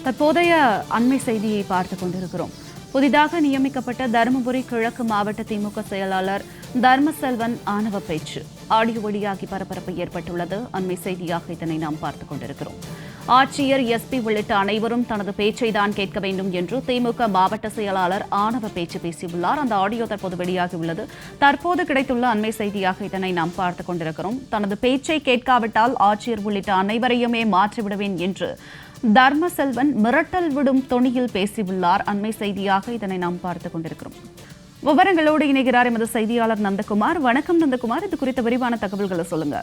தற்போதைய அண்மை செய்தியை பார்த்துக் கொண்டிருக்கிறோம். புதிதாக நியமிக்கப்பட்ட தருமபுரி கிழக்கு மாவட்ட திமுக செயலாளர் தர்மசெல்வன் ஆணவ பேச்சு ஆடியோ வெளியாகி பரபரப்பு ஏற்பட்டுள்ளது. அண்மை செய்தியாக இதனை நாம் பார்த்துக் கொண்டிருக்கிறோம். ஆட்சியர், எஸ்பி உள்ளிட்ட அனைவரும் தனது பேச்சை தான் கேட்க வேண்டும் என்று திமுக மாவட்ட செயலாளர் ஆணவ பேச்சு பேசியுள்ளார். அந்த ஆடியோ தற்போது வெளியாகியுள்ளது. தற்போது கிடைத்துள்ள அண்மை செய்தியாக இதனை நாம் பார்த்துக் கொண்டிருக்கிறோம். தனது பேச்சை கேட்காவிட்டால் ஆட்சியர் உள்ளிட்ட அனைவரையுமே மாற்றிவிடுவேன் என்று தர்மசெல்வன் மிரட்டல் விடும் தொனியில் பேசியுள்ளார். அண்மை செய்தியாக இதனை நாம் பார்த்துக் கொண்டிருக்கிறோம். விவரங்களோடு இணைகிறார் எமது செய்தியாளர் நந்தகுமார். வணக்கம் நந்தகுமார், இது குறித்த விரிவான தகவல்களை சொல்லுங்க.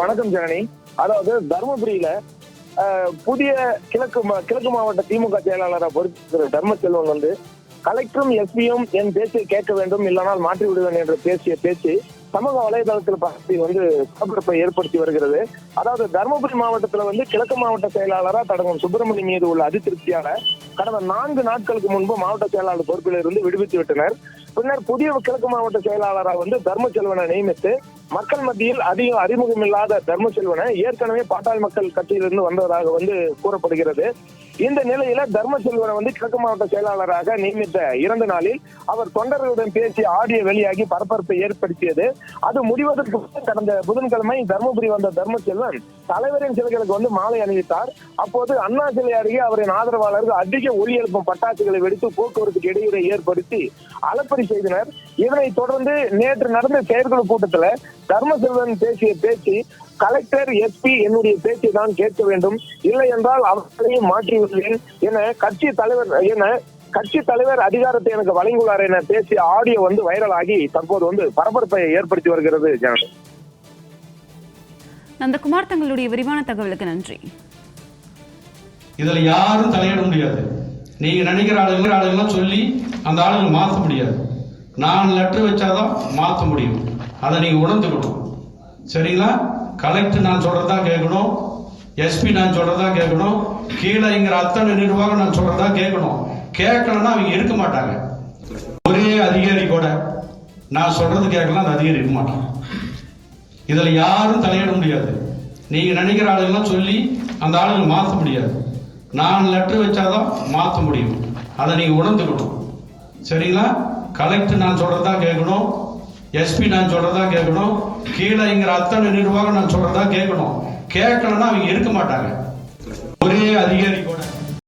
வணக்கம் ஜனனி. அதாவது தர்மபுரியில புதிய கிழக்கு மாவட்ட திமுக செயலாளராக பொறுத்திருக்கிற தர்மசெல்வன் வந்து கலெக்டரும் எஸ்பியும் என் பேச்சை கேட்க வேண்டும், இல்லைனால் மாற்றி விடுவேன் என்று பேசிய பேச்சு சமூக வலைதளத்தில் பரப்பி பரபரப்பை ஏற்படுத்தி வருகிறது. அதாவது தருமபுரி மாவட்டத்துல கிழக்கு மாவட்ட செயலாளராக தடங்கும் சுப்பிரமணி மீது உள்ள அதிருப்தியால கடந்த 4 நாட்களுக்கு முன்பு மாவட்ட செயலாளர் பொறுப்பில் இருந்து விடுவித்து விட்டனர். பின்னர் புதிய கிழக்கு மாவட்ட செயலாளராக தர்மசெல்வனை நியமித்து மக்கள் மத்தியில் அதிக அறிமுகம் இல்லாத தர்மசெல்வனை ஏற்கனவே பாட்டாளி மக்கள் கட்சியிலிருந்து வந்ததாக கூறப்படுகிறது. இந்த நிலையில தர்மசெல்வனை கிழக்கு மாவட்ட செயலாளராக நியமித்த 2 நாளில் அவர் தொண்டர்களுடன் பேசி ஆடியோ வெளியாகி பரபரப்பை ஏற்படுத்தியது. அது முடிவதற்கு கடந்த புதன்கிழமை தர்மபுரி வந்த தர்மசெல்வன் தலைவரின் சிலைகளுக்கு மாலை அணிவித்தார். அப்போது அண்ணா சிலை அருகே அவரின் ஆதரவாளர்கள் அதிக ஒலி எழுப்பும் பட்டாசுகளை வெடித்து போக்குவரத்துக்கு இடையூறை ஏற்படுத்தி அலப்பறி செய்தனர். இதனைத் தொடர்ந்து நேற்று நடந்த செயற்குழு கூட்டத்துல தர்மசெல்வன் பேசிய பேச்சு கலெக்டர், எஸ்பி என்னுடைய பேச்சை தான் கேட்க வேண்டும், இல்லை என்றால் அவர்களையும் மாற்றி விடுவேன் என கட்சி தலைவர் அதிகாரத்தை எனக்கு வழங்கியுள்ளார் என பேசிய ஆடியோ வைரலாகி தற்போது பரபரப்பை ஏற்படுத்தி வருகிறது. நந்தகுமார், தங்களுடைய விரிவான தகவலுக்கு நன்றி. இதுல யாரும் தலையிட முடியாது. நீங்க நினைக்கிற ஆளுங்கெல்லாம் சொல்லி அந்த ஆளுங்களை மாற்ற முடியாது. நான் லெட்டர் வச்சாதான் மாற்ற முடியும். அதை நீங்க உணர்ந்துக்கணும், சரிங்களா? கலெக்டர் நான் சொல்றதா கேட்கணும், எஸ்பி நான் சொல்றதா கேட்கணும், கீழே இங்கிற அத்தனை நிர்வாகம் நான் சொல்றதா கேட்கணும். கேட்கலன்னா அவங்க இருக்க மாட்டாங்க. ஒரே அதிகாரி கூட நான் சொல்றது கேட்கலாம், அந்த அதிகாரி இருக்க மாட்டாங்க. இதுல யாரும் தலையிட முடியாது. நீங்க நினைக்கிற ஆளுங்கெல்லாம் சொல்லி அந்த ஆளுங்களை மாற்ற முடியாது. நான் லெட்டர் வச்சாதான் மாற்ற முடியும். அதை நீங்க உணர்ந்துக்கணும், சரிங்களா? கலெக்டர் நான் சொல்றதா கேட்கணும், எஸ்பி நான் சொல்றதா கேட்கணும், கீழே இங்கிற அத்தனை நிர்வாகம் நான் சொல்றதா கேட்கணும். கேட்கலன்னா அவங்க இருக்க மாட்டாங்க. ஒரே அதிகாரி கூட